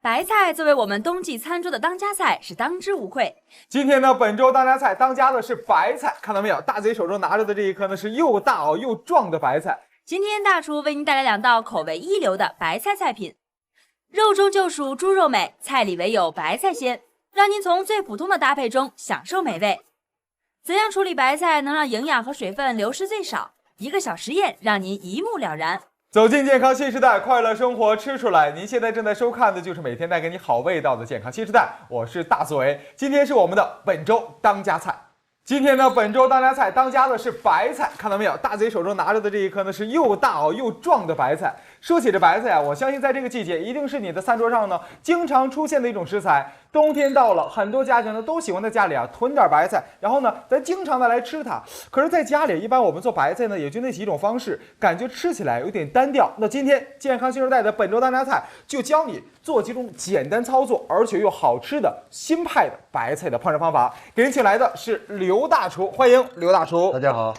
白菜作为我们冬季餐桌的当家菜，是当之无愧。今天呢，本周当家菜当家的是白菜，看到没有？大嘴手中拿着的这一颗呢，是又大又壮的白菜。今天大厨为您带来2道口味一流的白菜菜品，肉中就属猪肉美，菜里唯有白菜鲜，让您从最普通的搭配中享受美味。怎样处理白菜能让营养和水分流失最少？一个小实验让您一目了然。走进健康新时代，快乐生活吃出来。您现在正在收看的就是每天带给你好味道的健康新时代，我是大嘴。今天是我们的本周当家菜。今天呢，本周当家菜当家的是白菜，看到没有？大嘴手中拿着的这一颗呢，是又大又壮的白菜。说起这白菜啊，我相信在这个季节，一定是你的餐桌上呢经常出现的一种食材。冬天到了，很多家庭呢都喜欢在家里啊囤点白菜，然后呢咱经常的来吃它。可是在家里，一般我们做白菜呢，也就那几种方式，感觉吃起来有点单调。那今天健康新时代的本周当家菜就教你做几种简单操作，而且又好吃的新派的白菜的烹饪方法。给您请来的是刘大厨，欢迎刘大厨。大家好。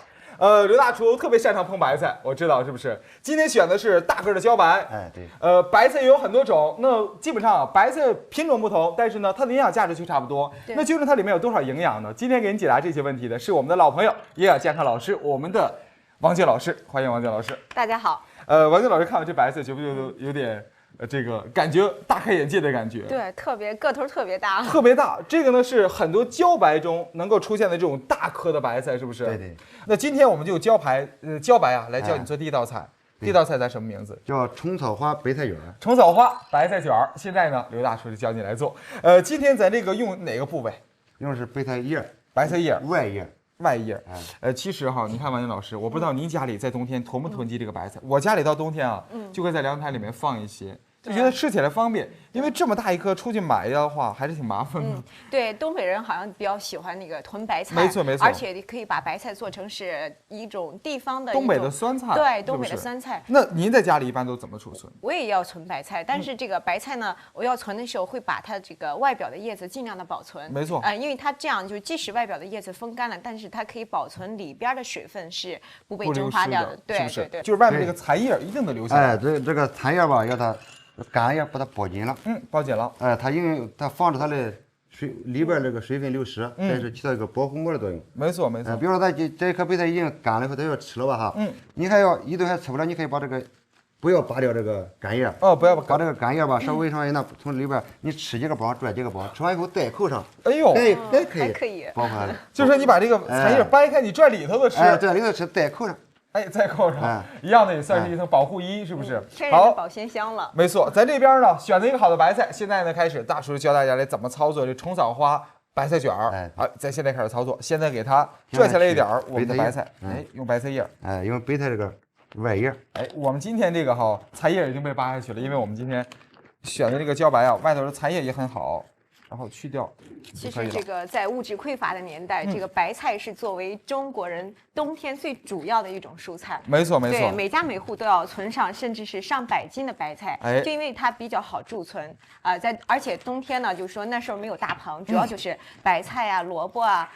刘大厨特别擅长烹白菜，我知道是不是？今天选的是大个的茭白。哎，对。白菜有很多种，那基本上白菜品种不同，但是呢，它的营养价值却差不多。那究竟它里面有多少营养呢？今天给您解答这些问题的是我们的老朋友，营养健康老师，我们的王杰老师，欢迎王杰老师。大家好。王杰老师看到这白菜，觉不觉得有点？这个感觉大开眼界的感觉，对，个头特别大，特别大。这个呢是很多茭白中能够出现的这种大颗的白菜，是不是？对对。那今天我们就茭白啊，来教你做第一道菜。第一道菜咱什么名字？叫虫草花白菜卷。虫草花白菜卷。现在呢，刘大厨就教你来做。今天咱这个用哪个部位？用的是白菜叶。白菜叶外叶。其实哈，你看王晶老师，我不知道您家里在冬天囤不囤积这个白菜？我家里到冬天啊，就会在凉台里面放一些。就觉得吃起来方便，因为这么大一颗出去买的话还是挺麻烦的。对，东北人好像比较喜欢那个囤白菜，没错没错，而且可以把白菜做成是一种地方的东北的酸菜，对，东北的酸菜。那您在家里一般都怎么储存？我也要存白菜，但是这个白菜呢，我要存的时候会把它这个外表的叶子尽量的保存。没错，因为它这样就即使外表的叶子风干了，但是它可以保存里边的水分是不被蒸发掉的。对对对，就是外面这个残叶一定得留下来。哎，这个残叶吧，要它干叶把它包紧了。包紧了。哎，它因为它防止它的水里边这个水分流失，但是起到一个保护膜的作用。没错没错。比如说咱这一颗白菜已经干了以后，它要吃了吧哈。你还要一顿还吃不了，你可以把这个不要拔掉这个干叶。不要把这个干叶吧，稍微拿从里边你吃几个包，拽几个包，吃完以后戴口上。哎呦，还可以包回来。就是说你把这个残叶掰开，你拽里头的吃。拽里头吃，戴口上。在扣上，一样的也算是一层保护衣，是不是？天然的保鲜箱了。没错，咱这边呢选择一个好的白菜，现在呢开始大厨教大家来怎么操作这虫草花白菜卷儿。好，咱现在开始操作，现在给它拽下来一点我们的白菜，用白菜叶，用白菜这个外叶。我们今天这个菜叶已经被扒下去了，因为我们今天选的这个茭白啊，外头的残叶也很好。然后去掉。其实这个在物质匮乏的年代，这个白菜是作为中国人冬天最主要的一种蔬菜。没错没错。对，每家每户都要存上，甚至是上百斤的白菜。就因为它比较好贮存而且冬天呢，就是说那时候没有大棚，主要就是白菜啊、萝卜啊。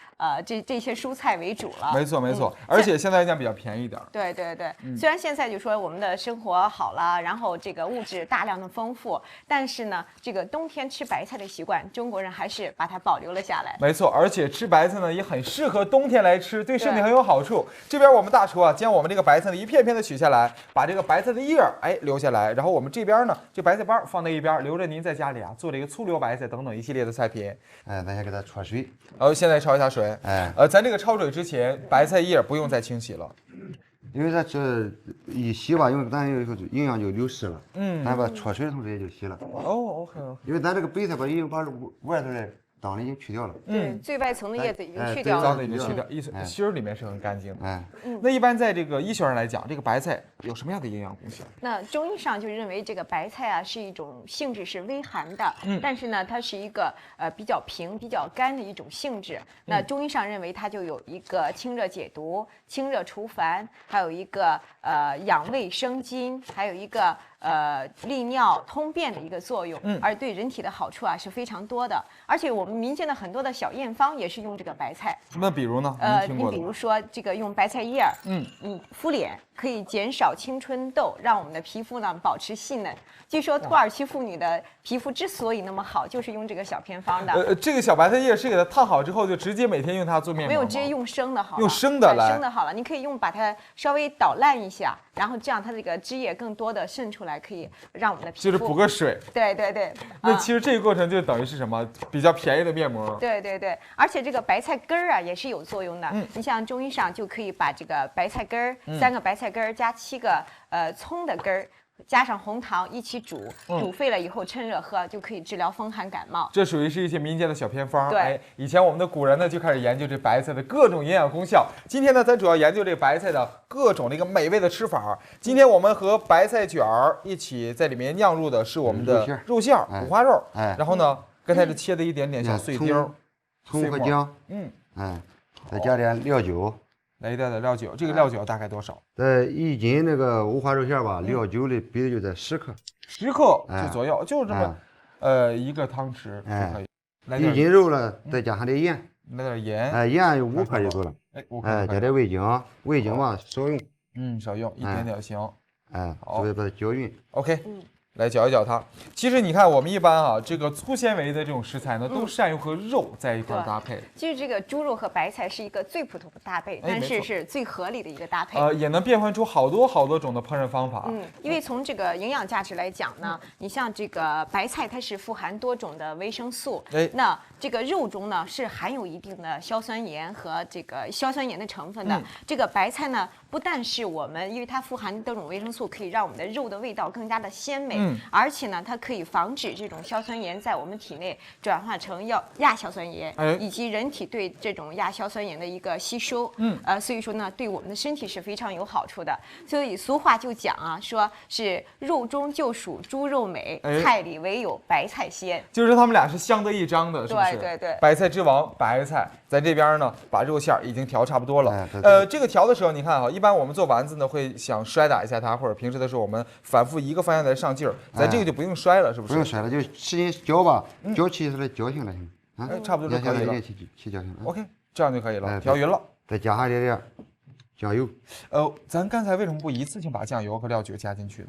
这些蔬菜为主了。没错没错，而且现在来讲比较便宜一点。对对对，虽然现在就说我们的生活好了，然后这个物质大量的丰富，但是呢，这个冬天吃白菜的习惯，中国人还是把它保留了下来。没错，而且吃白菜呢也很适合冬天来吃，对身体很有好处。这边我们大厨啊，将我们这个白菜呢一片片的取下来，把这个白菜的叶留下来，然后我们这边呢就白菜帮放在一边，留着您在家里啊做这个醋溜白菜等等一系列的菜品。咱先给它焯水。现在焯一下水。咱这个焯水之前，白菜叶不用再清洗了，因为咱这一洗吧，因为咱有营养就流失了。咱把焯水的同时也就洗了。OK。因为咱这个白菜吧，已经把外头的脏的已经去掉了。对，最外层的叶子已经去掉了，脏的已经去掉，芯儿里面是很干净的。那一般在这个医学上来讲，这个白菜有什么样的营养功效？那中医上就认为这个白菜啊是一种性质是微寒的，但是呢它是一个比较平、比较干的一种性质。那中医上认为它就有一个清热解毒、清热除烦，还有一个养胃生津，还有一个利尿通便的一个作用。而对人体的好处啊是非常多的。而且我们民间的很多的小验方也是用这个白菜。那比如呢？你比如说这个用白菜叶，敷脸可以减少青春痘，让我们的皮肤呢保持细嫩。据说土耳其妇女的皮肤之所以那么好，就是用这个小偏方的。这个小白菜叶是给它烫好之后，就直接每天用它做面膜吗？没有，直接用生的好了。用生的来，生的好了，你可以把它稍微捣烂一下，然后这样它这个汁液更多的渗出来，可以让我们的皮肤就是补个水。对对对。那其实这个过程就等于是什么？比较便宜的面膜。对对对，而且这个白菜根儿啊也是有作用的。你像中医上就可以把这个白菜根儿，3个白菜根儿加7个葱的根儿。加上红糖一起煮，煮沸了以后趁热喝，就可以治疗风寒感冒。这属于是一些民间的小偏方。对，哎，以前我们的古人呢就开始研究这白菜的各种营养功效。今天呢，咱主要研究这个白菜的各种的一个美味的吃法。今天我们和白菜卷儿一起在里面酿入的是我们的肉馅儿、五花肉。哎，然后呢，刚才是切的一点点小碎丁，葱和姜，再加点料酒。来一袋的料酒，这个料酒大概多少1斤那个五花肉馅吧，料酒的比例就在10克，10克就左右，就是这么1个汤匙就可以。1斤肉呢，再加上点盐，来点盐，盐有5克就够了。5克，加点味精，味精嘛少用，少用一点点行。好，把它搅匀。OK。来搅一搅它。其实你看，我们一般啊，这个粗纤维的这种食材呢，都善于和肉在一块搭配。其实这个猪肉和白菜是一个最普通的搭配，但是是最合理的一个搭配。也能变换出好多种的烹饪方法。因为从这个营养价值来讲呢，你像这个白菜，它是富含多种的维生素。那这个肉中呢是含有一定的硝酸盐和这个硝酸盐的成分的。这个白菜呢，不但是我们因为它富含多种维生素，可以让我们的肉的味道更加的鲜美。而且呢，它可以防止这种硝酸盐在我们体内转化成亚硝酸盐，以及人体对这种亚硝酸盐的一个吸收。所以说呢，对我们的身体是非常有好处的。所以俗话就讲啊，说是肉中就属猪肉美，菜里唯有白菜鲜。就是他们俩是相得益彰的，是不是？对对对。白菜之王白菜，在这边呢，把肉馅儿已经调差不多了。这个调的时候，你看哈，一般我们做丸子呢，会想摔打一下它，或者平时的时候我们反复一个方向在上劲儿。咱这个就不用摔了，是不是？不用摔了，就使劲搅吧，搅起来搅行了，差不多就可以了。起搅行了。OK， 这样就可以了，调匀了。再加上点酱油。咱刚才为什么不一次性把酱油和料酒加进去呢？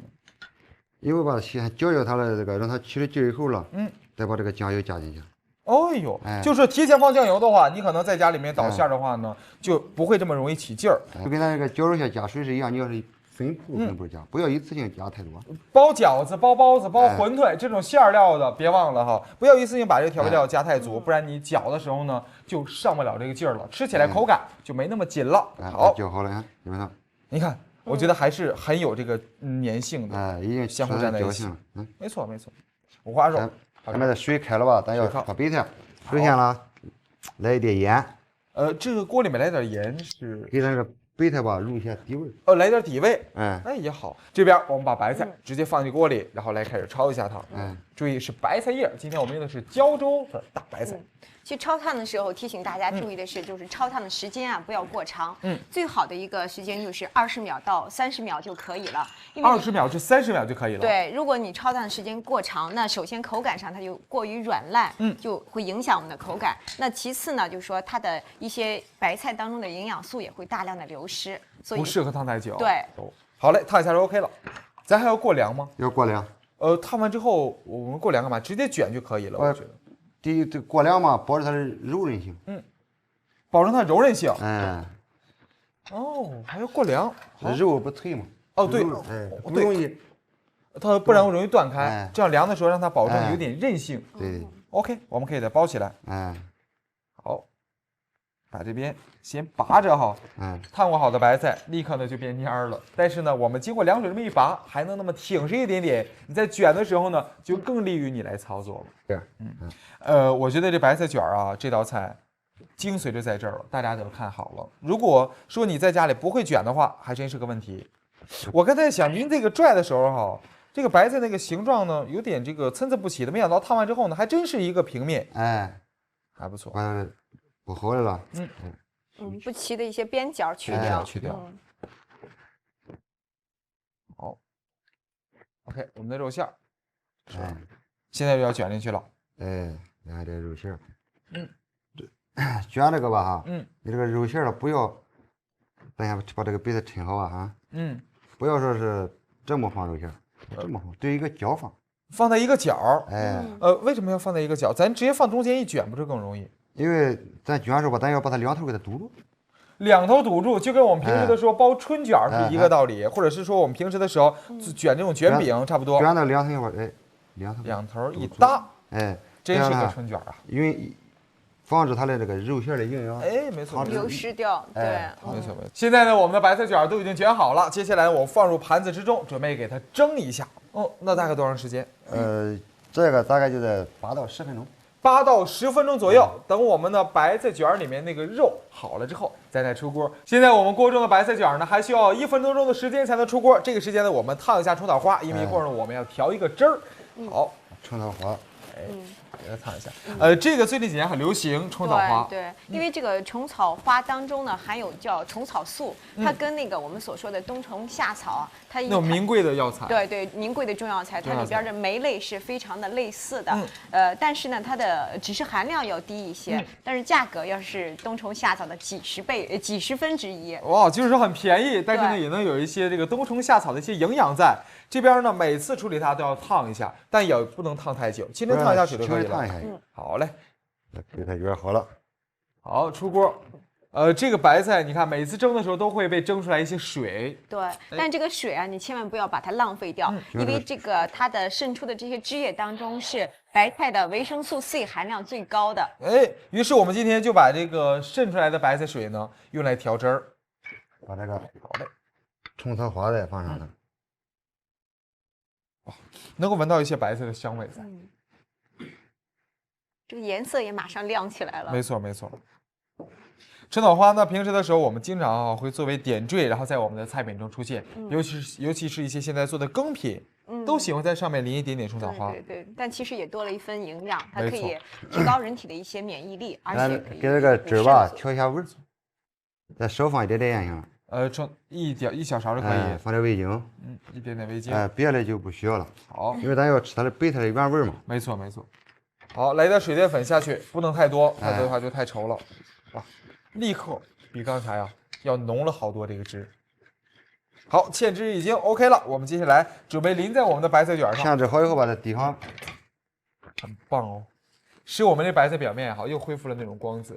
因为先搅搅它的这个，让它起了劲以后了，再把这个酱油加进去。哦呦，就是提前放酱油的话，你可能在家里面捣馅的话呢，就不会这么容易起劲儿。就跟咱那个绞肉馅加水是一样，你要是分步加，不要一次性加太多。包饺子、包包子、包馄饨这种馅料的，别忘了哈，不要一次性把这个调味料加太足，不然你搅的时候呢，就上不了这个劲儿了，吃起来口感就没那么紧了。好，搅好了，基本上。你看，我觉得还是很有这个粘性的，已经相互粘在一起。没错。五花肉，咱们的水开了吧？咱要把白菜，首先呢，来一点盐。这个锅里面来点盐是给咱这白菜吧入一下底味。来点底味。也好。这边我们把白菜直接放进锅里，然后来开始焯一下它。注意是白菜叶，今天我们用的是胶州的大白菜。去焯烫的时候，提醒大家注意的是，就是焯烫的时间啊，不要过长。最好的一个时间就是20秒到30秒就可以了。20秒至30秒就可以了。对，如果你焯烫的时间过长，那首先口感上它就过于软烂，就会影响我们的口感。那其次呢，就是说它的一些白菜当中的营养素也会大量的流失，所以不适合烫太久。对，好嘞，烫一下就 OK 了。咱还要过凉吗？要过凉。烫完之后我们过凉干嘛？直接卷就可以了，我觉得。第一，这过凉嘛，保持它的柔韧性。保证它柔韧性。还要过凉，肉不脆嘛。对，不容易，它不然容易断开。这样凉的时候让它保证有点韧性。对。OK， 我们可以再包起来。好，把这边先拔着哈。烫过好的白菜立刻呢就变蔫了，但是呢，我们经过凉水这么一拔，还能那么挺实一点点。你在卷的时候呢，就更利于你来操作了。对。我觉得这白菜卷啊，这道菜精髓就在这儿了，大家都看好了。如果说你在家里不会卷的话，还真是个问题。我刚才想，您这个拽的时候哈，这个白菜那个形状呢，有点这个参差不齐的，没想到烫完之后呢，还真是一个平面。还不错。不好了。不齐的一些边角去掉。好。OK， 我们的肉馅儿。现在就要卷进去了。来点肉馅儿。卷这个吧哈。你这个肉馅儿不要等一下把这个杯子抻好啊不要说是这么放肉馅，这么放，对一个角放在一个角儿。哎，为什么要放在一个角？咱直接放中间一卷，不是更容易？因为咱卷的时候吧，咱要把它两头给它堵住。两头堵住，就跟我们平时的时候包春卷是一个道理，或者是说我们平时的时候卷这种卷饼差不多。卷到两头一会儿，哎，两头一搭，哎，真是个春卷啊！因为防止它的这个肉馅的营养，哎，没错，流失掉，对，没错。现在呢，我们的白菜卷都已经卷好了，接下来我放入盘子之中，准备给它蒸一下。那大概多长时间？这个大概就在8到10分钟。8到10分钟左右，等我们的白菜卷里面那个肉好了之后，再出锅。现在我们锅中的白菜卷呢，还需要1分多钟的时间才能出锅。这个时间呢，我们烫一下虫草花，因为一会儿呢我们要调一个汁儿。好，虫草花，给它烫一下。这个最近几年很流行虫草花，对，因为这个虫草花当中呢含有叫虫草素，它跟那个我们所说的冬虫夏草啊，它那种名贵的药材，对，名贵的中药材，它里边的酶类是非常的类似的，但是呢，它的只是含量要低一些，但是价格要是冬虫夏草的几十分之一。哇，就是说很便宜，但是呢也能有一些这个冬虫夏草的一些营养在。这边呢，每次处理它都要烫一下，但也不能烫太久，轻轻烫一下水就可以了。好嘞，给它卷好了。好，出锅。这个白菜，你看每次蒸的时候都会被蒸出来一些水。对，但这个水啊，你千万不要把它浪费掉，因为这个它的渗出的这些汁液当中是白菜的维生素 C 含量最高的。于是我们今天就把这个渗出来的白菜水呢，用来调汁儿。把这个虫草花再放上来。能够闻到一些白菜的香味在。这个颜色也马上亮起来了。没错。春草花呢，平时的时候我们经常会作为点缀，然后在我们的菜品中出现，尤其是一些现在做的羹品，都喜欢在上面淋一点点春草花。对，但其实也多了一分营养，它可以提高人体的一些免疫力，而且可以给这个汁吧调一下味儿，再少放一点点盐行了。一小勺就可以，放点味精，一点点味精，别的就不需要了。好，因为咱要吃它的白菜的原味嘛。没错。好，来点水淀粉下去，不能太多，太多的话就太稠了。哇，立刻比刚才要浓了好多这个汁。好，芡汁已经 OK 了，我们接下来准备淋在我们的白菜卷上。芡汁好以后把它滴上，很棒哦。使我们这白菜表面又恢复了那种光泽。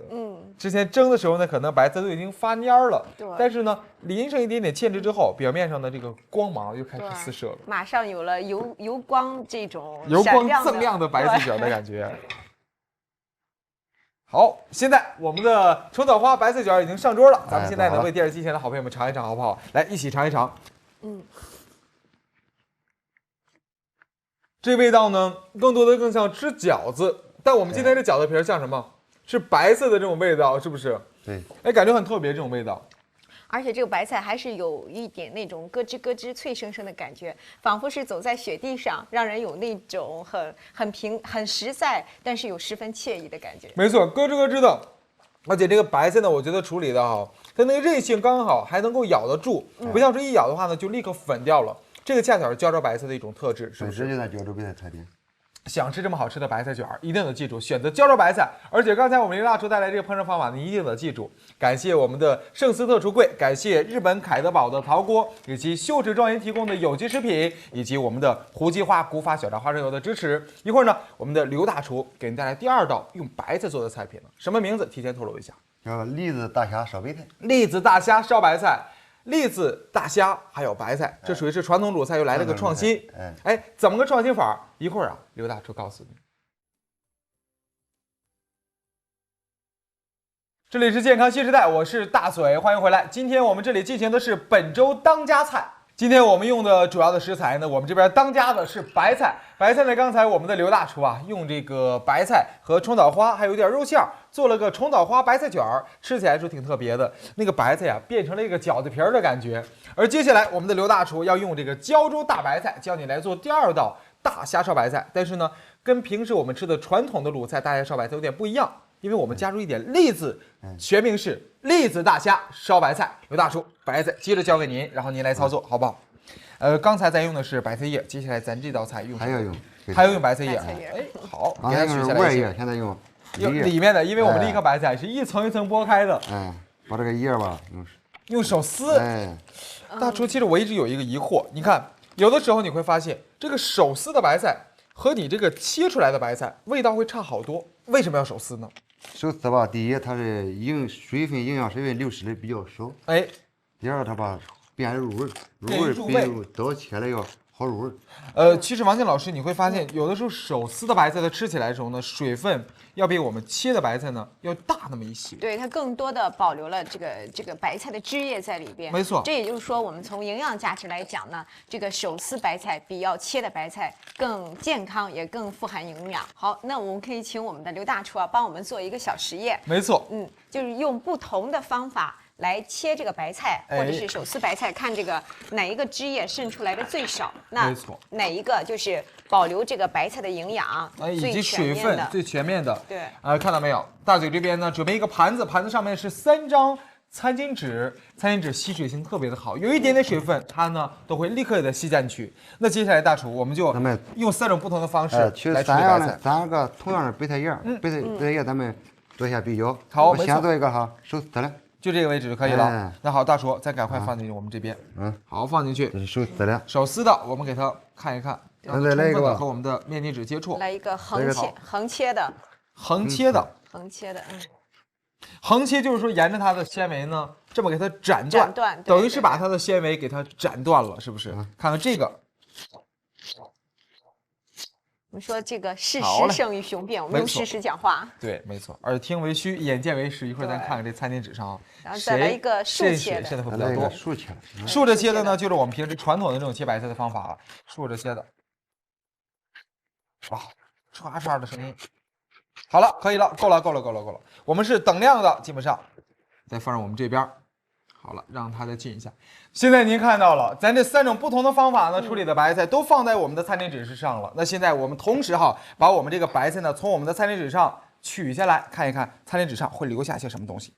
之前蒸的时候呢，可能白菜都已经发蔫了，但是呢，淋上一点点芡汁之后，表面上的这个光芒又开始四射了，马上有了油光这种油光锃亮的白菜卷的感觉。好，现在我们的虫草花白菜卷已经上桌了，咱们现在呢为电视机前的好朋友们尝一尝，好不好？来，一起尝一尝。这味道呢，更多的更像吃饺子。但我们今天这饺子皮像什么？是白色的这种味道，是不是？对。感觉很特别这种味道。而且这个白菜还是有一点那种咯吱咯吱、脆生生的感觉，仿佛是走在雪地上，让人有那种很实在，但是有十分惬意的感觉。没错，咯吱咯吱的。而且这个白菜呢，我觉得处理的它那个韧性刚好，还能够咬得住，不像说一咬的话呢就立刻粉掉了。这个恰巧是胶州白菜的一种特质，是不是？这就是咱胶州白菜特点。想吃这么好吃的白菜卷，一定得记住选择胶州白菜。而且刚才我们刘大厨带来这个烹饪方法，你一定得记住。感谢我们的圣思特橱柜，感谢日本凯德堡的陶锅，以及秀智庄园提供的有机食品，以及我们的胡姬花古法小炸花生油的支持。一会儿呢，我们的刘大厨给您带来第2道用白菜做的菜品了，什么名字？提前透露一下，叫栗子大虾烧白菜。栗子大虾烧白菜。栗子、大虾还有白菜，这属于是传统鲁菜，又来了个创新。怎么个创新法？一会儿刘大厨告诉你。这里是健康新时代，我是大嘴，欢迎回来。今天我们这里进行的是本周当家菜。今天我们用的主要的食材呢，我们这边当家的是白菜。白菜呢，刚才我们的刘大厨用这个白菜和虫草花还有点肉馅做了个虫草花白菜卷儿，吃起来是挺特别的。那个白菜变成了一个饺子皮儿的感觉。而接下来我们的刘大厨要用这个胶州大白菜教你来做第2道大虾烧白菜，但是呢，跟平时我们吃的传统的鲁菜大虾烧白菜有点不一样。因为我们加入一点栗子，学名是栗子大虾烧白菜。刘大厨，白菜接着交给您，然后您来操作，好不好？刚才咱用的是白菜叶，接下来咱这道菜用还要用白菜叶。好，给它取下来。外叶，现在用里面的，因为我们这一颗白菜是一层一层剥开的。把这个叶吧用手撕。哎，大厨，其实我一直有一个疑惑，你看，有的时候你会发现，这个手撕的白菜和你这个切出来的白菜味道会差好多，为什么要手撕呢？手撕吧，第一它是营养水分流失的比较少，哎，第二它吧变入味儿，变入味比刀切了要好入味儿。其实王静老师，你会发现，有的时候手撕的白菜它吃起来的时候呢，水分要比我们切的白菜呢要大那么一些。对，它更多的保留了这个白菜的汁液在里边。没错这也就是说，我们从营养价值来讲呢，这个手撕白菜比要切的白菜更健康，也更富含营养。好，那我们可以请我们的刘大厨啊，帮我们做一个小实验。没错，就是用不同的方法来切这个白菜，或者是手撕白菜，看这个哪一个汁液渗出来的最少，那没错哪一个就是保留这个白菜的营养以及最全水分面的。最全面的。对，看到没有？大嘴这边呢，准备一个盘子，盘子上面是3张餐巾纸，餐巾纸吸水性特别的好，有一点点水分，它呢都会立刻给它吸进去。那接下来大厨，我们就咱们用3种不同的方式取来处理白菜。 3个同样的白菜叶，白菜叶咱们做一下比较。好没错我先做一个哈，手撕的，就这个位置就可以了。哎那好，大厨，再赶快放进去我们这边。好，放进去这。是手撕的。手撕的，我们给它看一看，让它再来一个吧充分的和我们的面巾纸接触。来一个来一个横切的，横切的，横切就是说沿着它的纤维呢，这么给它斩断，斩断对等于是把它的纤维给它斩断了，是不是？看看这个，我们说这个事好嘞实胜于雄辩，我们没错用事实讲话。对，没错，耳听为虚，眼见为实。一会儿咱看看这餐巾纸上啊，然后再来一个竖切的谁现在会比来一个较多。竖切的。竖着切的呢，就是我们平时传统的这种切白菜的方法啊，竖着切的。哇，唰唰的声音。好了，可以了，够了。我们是等量的，基本上再放上我们这边。好了，让它再浸一下。现在您看到了，咱这3种不同的方法呢，处理的白菜都放在我们的餐巾纸上了。那现在我们同时哈，把我们这个白菜呢，从我们的餐巾纸上取下来，看一看餐巾纸上会留下些什么东西。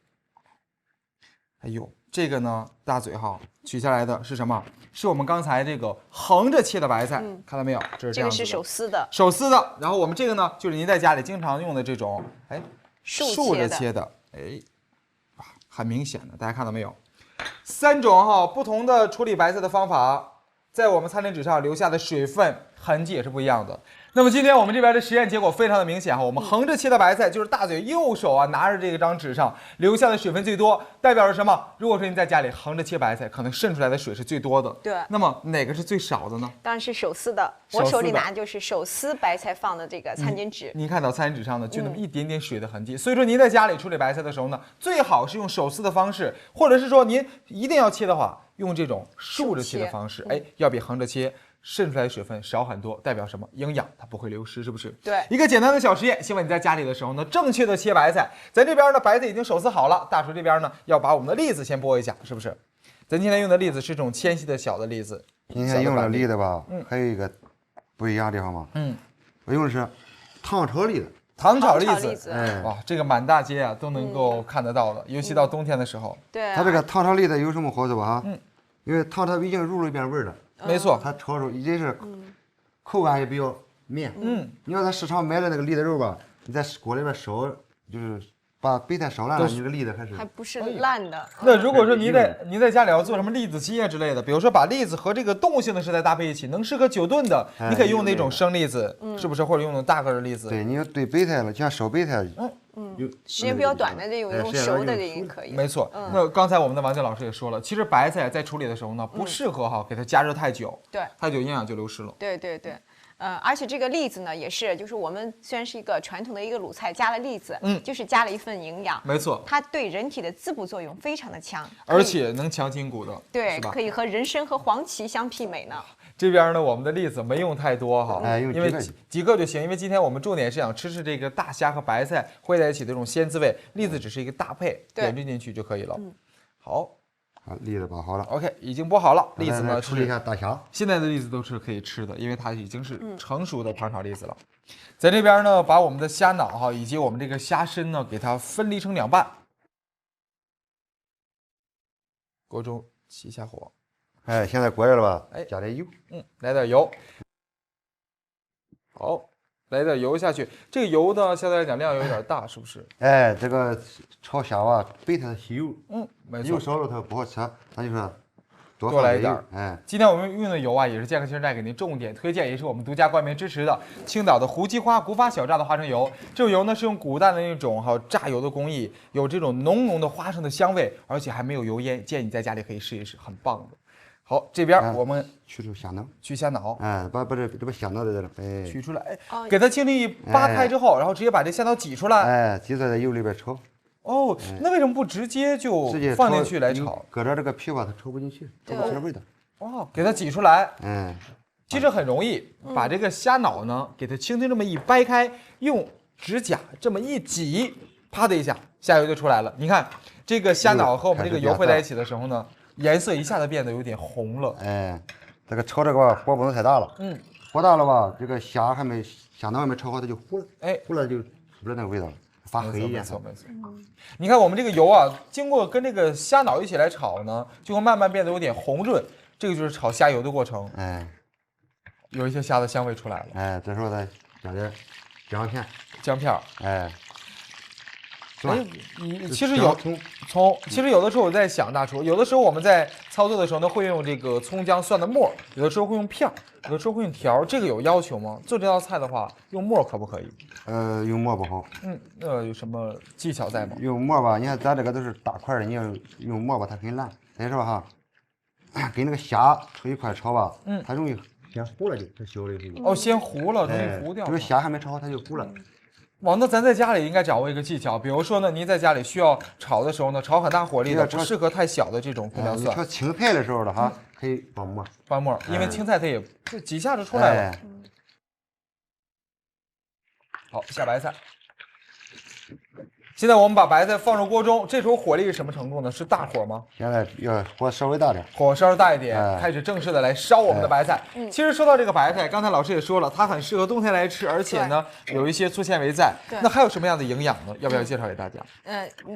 哎呦，这个呢，大嘴哈，取下来的是什么？是我们刚才这个横着切的白菜，看到没有？这是这样子的。这个是手撕的，手撕的。然后我们这个呢，就是您在家里经常用的这种，哎，竖着切的，哎，哇，很明显的，大家看到没有？3种哈不同的处理白菜的方法，在我们餐巾纸上留下的水分痕迹也是不一样的。那么今天我们这边的实验结果非常的明显哈，我们横着切的白菜就是大嘴右手啊拿着这个张纸上留下的水分最多，代表着什么？如果说你在家里横着切白菜，可能渗出来的水是最多的。对。那么哪个是最少的呢？当然是手撕的。手撕的我手里拿的就是手撕白菜放的这个餐巾纸。您看到餐巾纸上呢，就那么一点点水的痕迹。所以说您在家里处理白菜的时候呢，最好是用手撕的方式，或者是说您一定要切的话，用这种竖着切的方式，哎，要比横着切渗出来的水分少很多，代表什么？营养它不会流失，是不是？对，一个简单的小实验，希望你在家里的时候呢，正确的切白菜。咱这边呢，白菜已经手撕好了，大厨这边呢，要把我们的栗子先剥一下，是不是？咱今天用的栗子是这种纤细的小的栗子。今天用了栗子吧，还有一个不一样的地方嘛，我用的是糖炒栗子。糖炒栗子，糖炒栗子哎，哇，这个满大街啊都能够看得到的，尤其到冬天的时候。对啊，它这个糖炒栗子有什么好处吧？因为糖它已经入了一遍味儿了，没错，它炒出一定是口感也比较绵。你要在市场买的那个栗子肉吧，你在锅里边烧，就是把白菜烧烂了，你这个栗子还不是烂的。那如果说您在家里要做什么栗子鸡啊之类的，比如说把栗子和这个动物性的食材搭配一起，能适合久炖的，你可以用那种生栗子，是不是？或者用那种大个的栗子。对，你要对白菜了，像烧白菜，时间比较短的这种用熟的也可以。没错。那刚才我们的王静老师也说了，其实白菜在处理的时候呢，不适合哈给它加热太久，对，太久营养就流失了。对。而且这个栗子呢，也是，就是我们虽然是一个传统的一个鲁菜，加了栗子，就是加了一份营养，没错，它对人体的滋补作用非常的强，而且能强筋骨的，对，是吧？可以和人参和黄芪相媲美呢。这边呢，我们的栗子没用太多哈，用因为几个就行。因为今天我们重点是想吃这个大虾和白菜烩在一起的这种鲜滋味，栗子只是一个搭配，点缀进去就可以了。好。好，栗子剥好了。 OK， 已经剥好了。栗子呢，处理一下大虾。现在的栗子都是可以吃的，因为它已经是成熟的糖炒栗子了。在这边呢，把我们的虾脑哈以及我们这个虾身呢，给它分离成2半。锅中起一下火。哎，现在锅热了吧？哎，加点油。来点油。好，来点油下去。这个油呢，相对来讲量有点大，是不是？哎，这个炒虾啊，备它吸油，没错。油少了它不好吃，咱就说多来一点。哎，今天我们用的油啊，也是健康新时代给您重点推荐，也是我们独家冠名支持的青岛的胡姬花古法小榨的花生油。这种油呢是用古代的那种榨油的工艺，有这种浓浓的花生的香味，而且还没有油烟，建议你在家里可以试一试，很棒的。好，这边我们去除虾脑，去虾脑，哎，把虾脑在这了，哎，取出来，给它轻力扒开之后，然后直接把这虾脑挤出来，哎，挤在油里边炒。哦，那为什么不直接就放进去来炒？搁着这个皮吧，它炒不进去，炒不出来味道。哦，给它挤出来，其实很容易，把这个虾脑呢，给它轻轻这么一掰开，用指甲这么一挤，啪的一下，虾油就出来了。你看这个虾脑和我们这个油烩在一起的时候呢，颜色一下子变得有点红了。哎，这个炒这个吧，火不能太大了。火大了吧，这个虾脑还没炒好，它就糊了。哎，糊了就出不来那个味道了，发黑颜色。没错。你看我们这个油啊，经过跟这个虾脑一起来炒呢，就会慢慢变得有点红润。这个就是炒虾油的过程。哎，有一些虾的香味出来了。哎，这时候再加点姜片。哎。其实有的时候我在想，大厨，有的时候我们在操作的时候呢，会用这个葱姜蒜的末，有的时候会用片，有的时候会用条，这个有要求吗？做这道菜的话，用末可不可以？用末不好。那有什么技巧在吗？用末吧，你看咱这个都是大块的，你要用末吧，它很烂。再说哈，跟那个虾一块炒吧，它容易先糊了就，它小的时候。哦，先糊了，容易糊掉。这个虾还没炒好，它就糊了。那咱在家里应该掌握一个技巧，比如说呢，您在家里需要炒的时候呢，炒很大火力的，不适合太小的这种葱姜蒜。炒青菜的时候的哈，可以放末，因为青菜它也就几下就出来了。好，下白菜。现在我们把白菜放入锅中，这时候火力是什么程度呢？是大火吗？现在要火稍微大点，火稍微大一点，开始正式的来烧我们的白菜。其实说到这个白菜，刚才老师也说了，它很适合冬天来吃，而且呢有一些粗纤维在。那还有什么样的营养呢？要不要介绍给大家？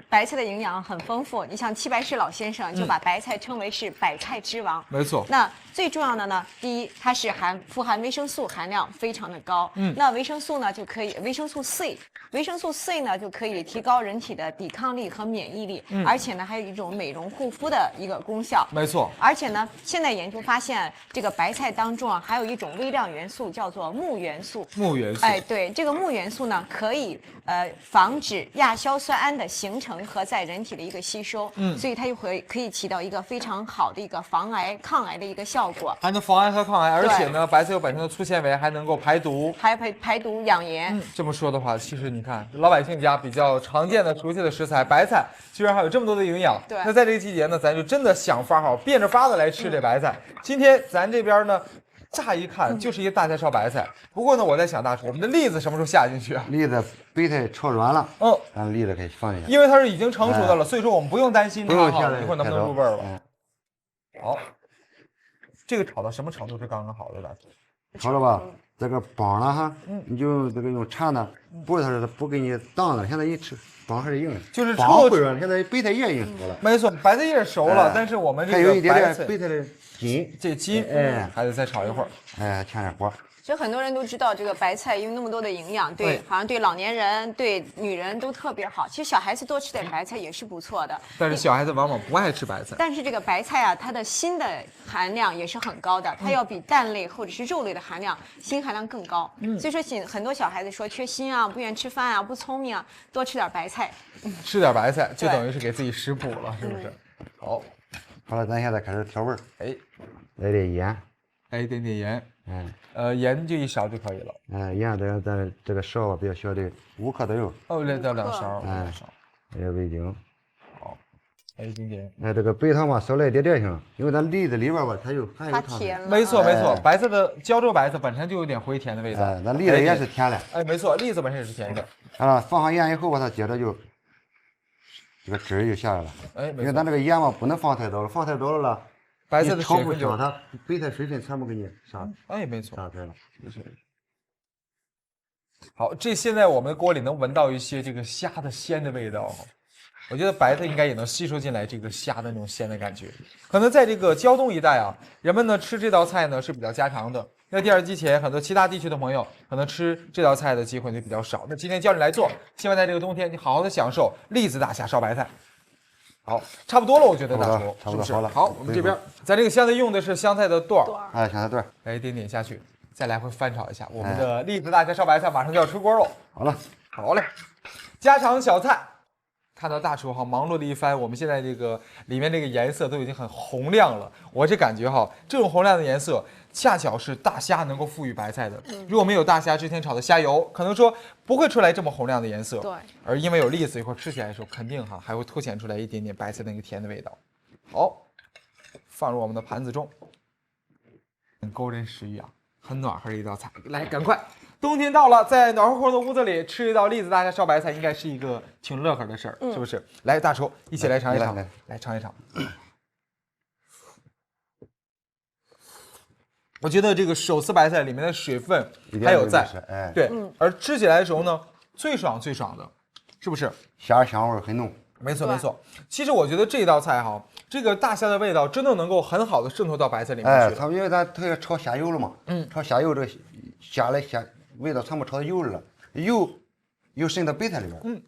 白菜的营养很丰富。你像齐白石老先生就把白菜称为是百菜之王。没错。那最重要的呢，第一，它是富含维生素含量非常的高。那维生素呢就可以，维生素 C 呢就可以提高人体的抵抗力和免疫力，而且呢还有一种美容护肤的一个功效。没错。而且呢，现在研究发现，这个白菜当中还有一种微量元素叫做钼元素。哎，对，这个钼元素呢可以防止亚硝酸胺的形成和在人体的一个吸收。所以它就可以起到一个非常好的一个防癌抗癌的一个效果。还能防癌和抗癌，而且呢，白菜有本身的粗纤维，还能够排毒，还排毒养颜。这么说的话，其实你看老百姓家比较常见的、熟悉的食材，白菜居然还有这么多的营养。对。那在这个季节呢，咱就真的想法变着法的来吃这白菜。今天咱这边呢，乍一看就是一个大菜烧白菜。不过呢，我在想，大厨，我们的栗子什么时候下进去啊？栗子白菜炒软了，咱栗子可以放进去。因为它是已经成熟的了，所以说我们不用担心它一会儿能不能入味了。好，这个炒到什么程度是刚刚好的，大厨？好了吧，这个帮了哈，你就这个用铲子不是它不给你挡了，现在一吃帮还是硬的，就是帮会软，现在白菜叶已经熟了。没错，白菜叶熟了，但是我们这个还有一点点白菜的筋，这筋还得再炒一会儿，添点火。其实很多人都知道这个白菜，因为那么多的营养，好像对老年人、对女人都特别好。其实小孩子多吃点白菜也是不错的。但是小孩子往往不爱吃白菜。但是这个白菜啊，它的锌的含量也是很高的，它要比蛋类或者是肉类的含量锌含量更高。所以说很多小孩子说缺锌啊，不愿意吃饭啊，不聪明啊，多吃点白菜。吃点白菜就等于是给自己食补了，是不是？好了，咱现在开始调味儿。来点盐，来一点点盐。盐就1勺就可以了。盐咱这个勺比较小的5克左右。来到2勺。来味精。好，来一丁点。这个白糖嘛，少来一点点行，因为咱栗子里边吧，它含甜。没错，白菜的胶州白菜本身就有点回甜的味道。咱栗子也是甜的。没错，栗子本身也是甜的。放上盐以后吧，它接着就这个汁儿就下来了。因为咱这个盐嘛，不能放太多了，放太多了。白菜的水分它白菜水分全部给你杀。没错，杀开了。好，现在我们的锅里能闻到一些这个虾的鲜的味道。我觉得白菜应该也能吸收进来这个虾的那种鲜的感觉。可能在这个胶东一带啊，人们呢吃这道菜呢是比较家常的，那第二机前，很多其他地区的朋友可能吃这道菜的机会就比较少。那今天教你来做，希望在这个冬天你好好的享受栗子大虾烧白菜。好，差不多了，我觉得大厨差不多是不是好了。好，我们这边咱这个香菜用的是香菜的段儿，哎，香菜段儿，来一点点下去，再来回翻炒一下，我们的栗子大虾烧白菜马上就要出锅喽。好了，好嘞，家常小菜。看到大厨哈忙碌了一番，我们现在这个里面这个颜色都已经很红亮了。我这感觉哈，这种红亮的颜色恰巧是大虾能够赋予白菜的。如果没有大虾之前炒的虾油，可能说不会出来这么红亮的颜色。对，而因为有栗子，一会儿吃起来的时候，肯定哈还会凸显出来一点点白菜的那个甜的味道。好，放入我们的盘子中，很勾人食欲啊，很暖和的一道菜。来，赶快！冬天到了，在暖和和的屋子里吃一道栗子大虾烧白菜，应该是一个挺乐呵的事儿，是不是？来，大厨一起来尝一尝，来尝一尝。我觉得这个手撕白菜里面的水分还有在，哎，对，而吃起来的时候呢，最爽的，是不是？虾香味很浓。没错没错。其实我觉得这道菜哈，这个大虾的味道真的能够很好的渗透到白菜里面去。它因为它要炒虾油了嘛，炒虾油这虾味道全部炒到油里了，油渗到白菜里边，